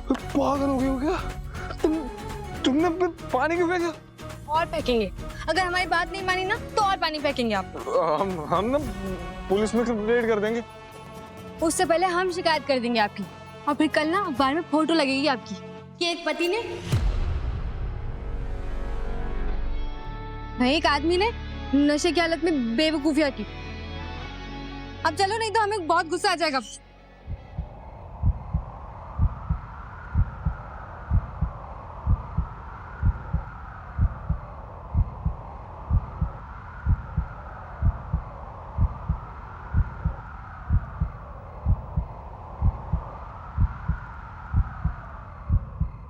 अरे पागल हो गए हो क्या तुमने पानी क्यों फेंका? और फेंकेंगे, अगर हमारी बात नहीं मानी ना तो और पानी फेंकेंगे आप। हम ना पुलिस में कंप्लेंट कर देंगे। उससे पहले हम शिकायत कर देंगे आपकी, और फिर कल ना अखबार में फोटो लगेगी आपकी कि एक पति ने, एक आदमी ने नशे की हालत में बेवकूफियां की। अब चलो, नहीं तो हमें बहुत गुस्सा आ जाएगा।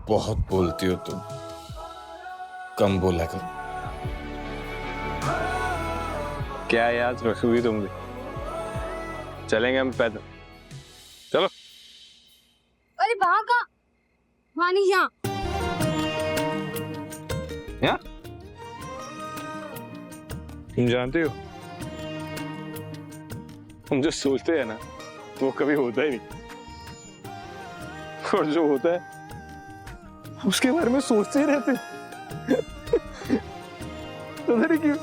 बहुत बोलती हो तुम, कम बोला करो। क्या याद रखोगी तुम भी? चलेंगे हम पैदल, चलो। अरे वहां का, वहां नहीं, यहाँ। यहाँ? तुम जानते हो, हम जो सोचते हैं ना वो कभी होता ही नहीं, और जो होता है उसके बारे में सोचते ही रहते। पता नहीं क्यों।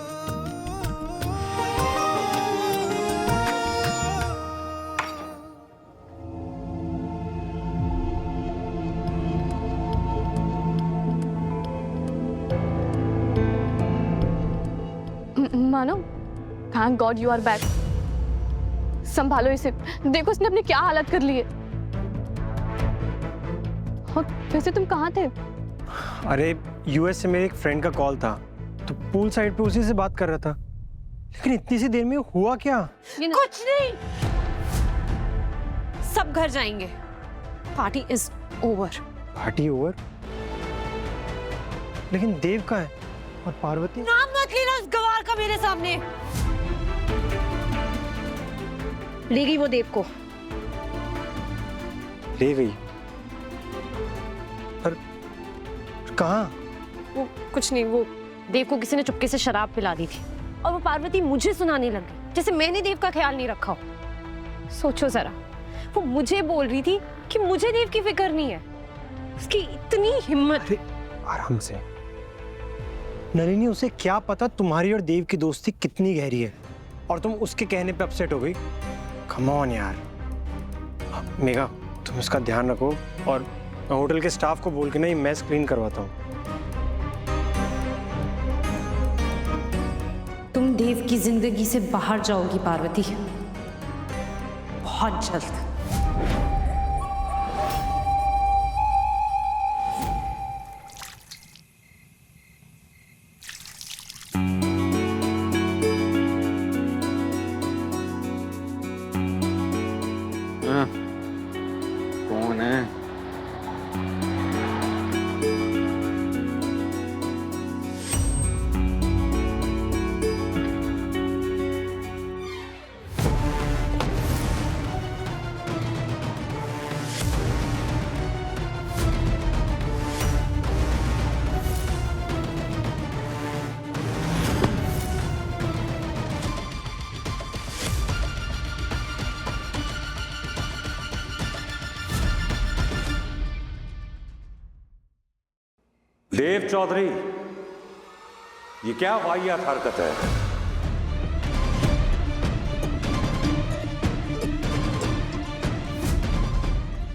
मानो, thank god you are back. संभालो इसे, देखो इसने अपनी क्या हालत कर ली है। और वैसे तुम कहाँ थे? अरे यूएस से मेरे एक फ्रेंड का कॉल था, तो पूल साइड पे उसी से बात कर रहा था। लेकिन इतनी सी देर में हुआ क्या? कुछ नहीं, सब घर जाएंगे। Party is over. Party over? लेकिन देव कहाँ है और पार्वती? नाम मत लेना उस गवार का मेरे सामने। ले गई वो देव को। ले गई? पर कहाँ? वो कुछ नहीं, वो देव को किसी ने चुपके से शराब पिला दी थी, और वो पार्वती मुझे सुनाने लग गई जैसे मैंने देव का ख्याल नहीं रखा हो। सोचो जरा, वो मुझे बोल रही थी कि मुझे देव की फिक्र नहीं है। उसकी इतनी हिम्मत। अरे आराम से नलिनी, उसे क्या पता तुम्हारी और देव की दोस्ती कितनी गहरी है, और तुम उसके कहने पे अपसेट हो गई। कम ऑन यार। मेघा, तुम इसका ध्यान रखो, और मैं होटल के स्टाफ को बोल के ना ये मेस क्लीन करवाता हूँ। तुम देव की जिंदगी से बाहर जाओगी पार्वती, बहुत जल्द। कौन है? देव चौधरी, ये क्या वाहियात हरकत है?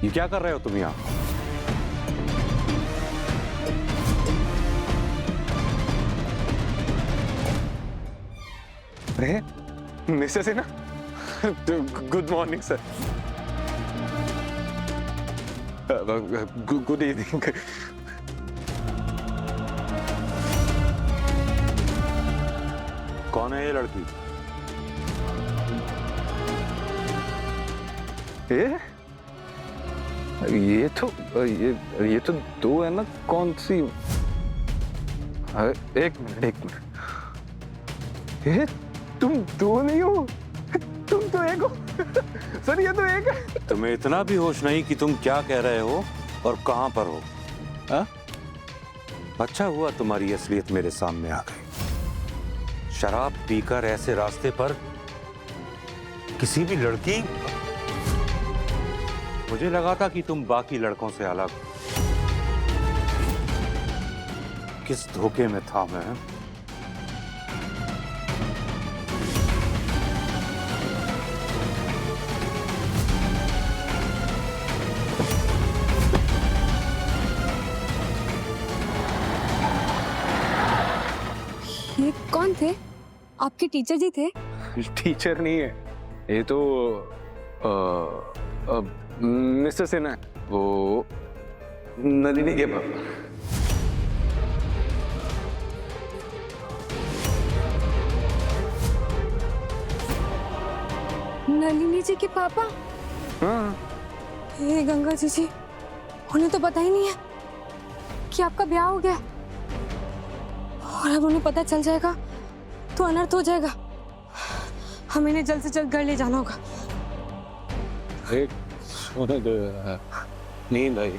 ये क्या कर रहे हो तुम यहां? अरे मिसेस है ना? Good morning sir. Good evening. कौन है ये लड़की? ये तो दो है ना। कौन सी? एक मिनट। ये तुम दो नहीं हो, तुम तो एक हो। सर ये तो एक है। तुम्हें इतना भी होश नहीं कि तुम क्या कह रहे हो और कहां पर हो? हा? अच्छा हुआ तुम्हारी असलियत मेरे सामने आ गई। शराब पीकर ऐसे रास्ते पर किसी भी लड़की मुझे लगा था कि तुम बाकी लड़कों से अलग हो। किस धोखे में था मैं। ये कौन थे? आपके टीचर जी थे? टीचर नहीं है ये तो मिस्टर सिन्हा है। वो नलिनी के पापा। नलिनी जी के पापा? हाँ हे गंगा जी, उन्हें तो पता ही नहीं है कि आपका ब्याह हो गया, और अब उन्हें पता चल जाएगा तो अनर्थ हो जाएगा। हमें इन्हें जल्द से जल्द घर ले जाना होगा। एक सोने दो यार, नींद आई।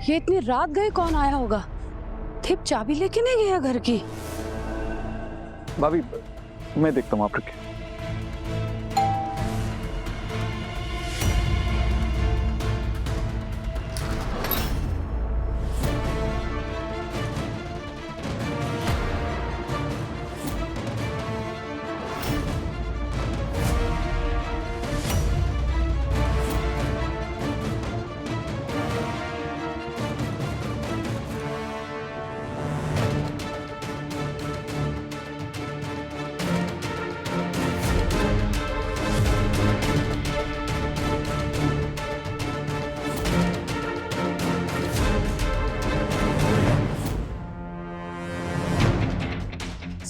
ये इतनी रात गए कौन आया होगा? थिप चाबी लेके नहीं गया घर की? भाभी मैं देखता हूँ आप रखे।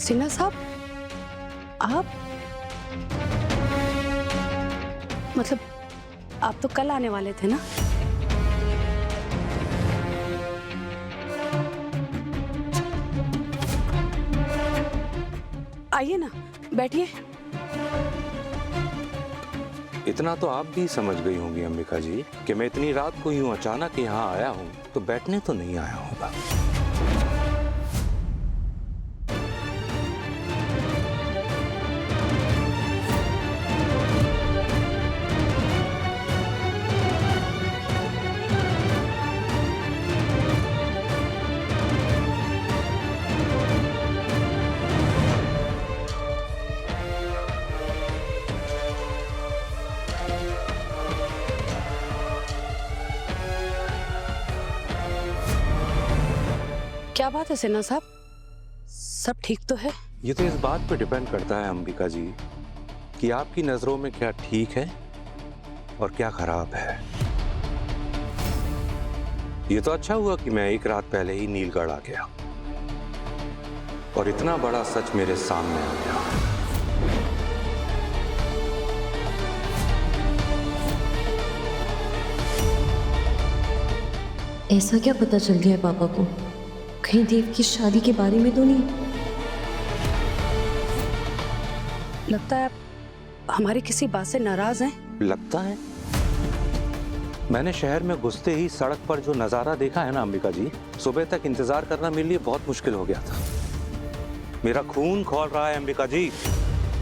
सिन्हा साहब, आप मतलब आप तो कल आने वाले थे ना? आइए ना, बैठिए। इतना तो आप भी समझ गई होंगी अंबिका जी कि मैं इतनी रात को यूं अचानक यहाँ आया हूँ तो बैठने तो नहीं आया होगा। क्या बात है सिन्हा साहब, सब ठीक तो है? ये तो इस बात पे डिपेंड करता है अंबिका जी कि आपकी नजरों में क्या ठीक है और क्या खराब है। ये तो अच्छा हुआ कि मैं एक रात पहले ही नीलगढ़ आ गया और इतना बड़ा सच मेरे सामने आ गया। ऐसा क्या पता चल गया है पापा को? कहीं देव की शादी के बारे में तो नहीं? लगता है आप हमारी किसी बात से नाराज हैं। लगता है? मैंने शहर में घुसते ही सड़क पर जो नजारा देखा है ना अंबिका जी, सुबह तक इंतजार करना मेरे लिए बहुत मुश्किल हो गया था। मेरा खून खौल रहा है अंबिका जी,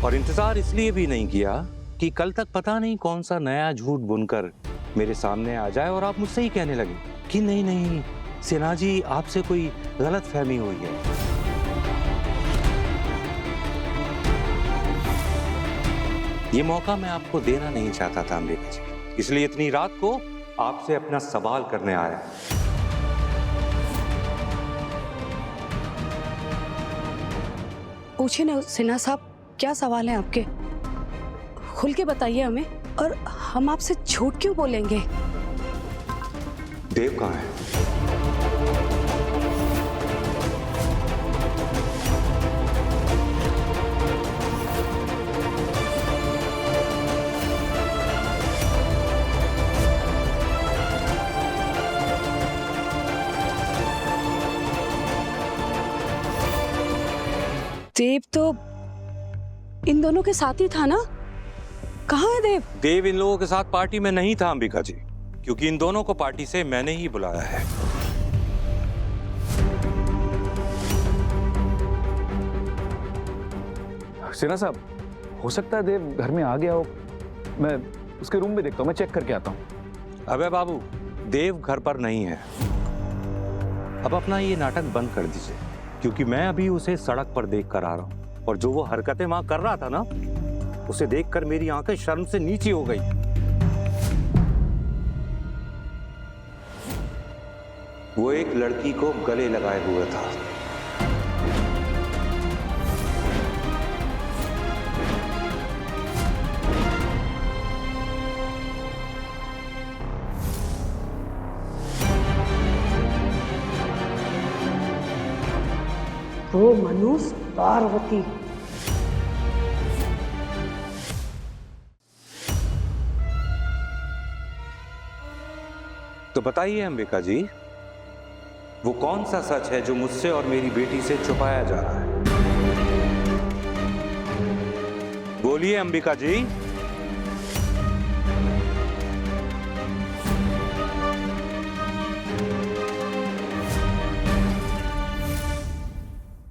और इंतजार इसलिए भी नहीं किया कि कल तक पता नहीं कौन सा नया झूठ बुनकर मेरे सामने आ जाए और आप मुझसे ही कहने लगे कि नहीं नहीं सिन्हा जी, आपसे कोई गलत फहमी हुई है। ये मौका मैं आपको देना नहीं चाहता था अंबिका जी, इसलिए इतनी रात को आपसे अपना सवाल करने आया। पूछिए ना सिन्हा साहब, क्या सवाल है आपके? खुल के बताइए हमें, और हम आपसे झूठ क्यों बोलेंगे? देव कहाँ है? देव तो इन दोनों के साथ ही था ना? कहाँ है देव? देव इन लोगों के साथ पार्टी में नहीं था अंबिका जी, क्योंकि इन दोनों को पार्टी से मैंने ही बुलाया है। सिन्हा साहब, हो सकता है देव घर में आ गया हो। मैं उसके रूम में देखता हूँ, मैं चेक करके आता हूँ। अबे बाबू, देव घर पर नहीं है। अब अपना ये नाटक बंद कर दीजिए, क्योंकि मैं अभी उसे सड़क पर देख कर आ रहा हूँ, और जो वो हरकतें वहां कर रहा था ना, उसे देखकर मेरी आंखें शर्म से नीची हो गई। वो एक लड़की को गले लगाए हुए था। वो मनुष्य पार्वती। तो बताइए अंबिका जी, वो कौन सा सच है जो मुझसे और मेरी बेटी से छुपाया जा रहा है? बोलिए अंबिका जी।